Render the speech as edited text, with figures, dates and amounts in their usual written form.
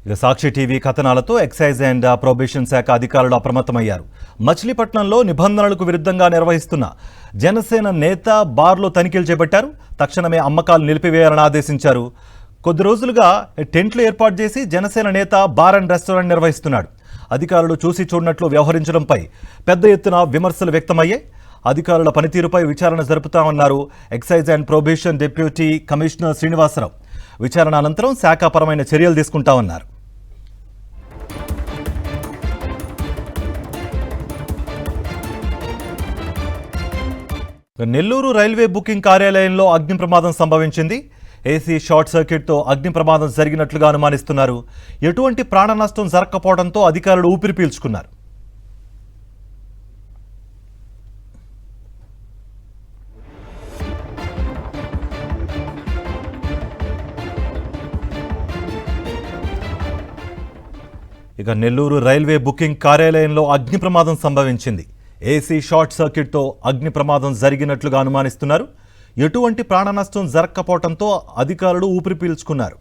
ఇక సాక్షి TV కథనాలతో excise and probation శాఖ అధికారులు అప్రమత్తమయ్యారు. మచిలీపట్నంలో నిబంధనలకు విరుద్ధంగా నిర్వహిస్తున్న జనసేన నేత బార్లో తనిఖీలు చేపట్టారు. తక్షణమే అమ్మకాలు నిలిపివేయాలని ఆదేశించారు. కొద్ది రోజులుగా టెంట్లు ఏర్పాటు చేసి జనసేన నేత బార్ అండ్ రెస్టారెంట్ నిర్వహిస్తున్నాడు. అధికారులు చూసి చూడనట్లు వ్యవహరించడంపై పెద్ద ఎత్తున విమర్శలు వ్యక్తమయ్యాయి. అధికారుల పనితీరుపై విచారణ జరుపుతామన్నారు excise and probation deputy commissioner Srinivasarao. విచారణ అనంతరం శాఖాపరమైన చర్యలు తీసుకుంటామన్నారు. నెల్లూరు రైల్వే బుకింగ్ కార్యాలయంలో అగ్ని ప్రమాదం సంభవించింది. ఏసీ షార్ట్ సర్క్యూట్తో అగ్ని ప్రమాదం జరిగినట్లుగా అనుమానిస్తున్నారు. ఎటువంటి ప్రాణ నష్టం జరగకపోవడంతో అధికారులు ఊపిరి పీల్చుకున్నారు. ఇక నెల్లూరు రైల్వే బుకింగ్ కార్యాలయంలో అగ్ని ప్రమాదం సంభవించింది. ఏసీ షార్ట్ సర్క్యూట్తో అగ్ని ప్రమాదం జరిగినట్లుగా అనుమానిస్తున్నారు. ఎటువంటి ప్రాణ నష్టం జరగకపోవడంతో అధికారులు ఊపిరి పీల్చుకున్నారు.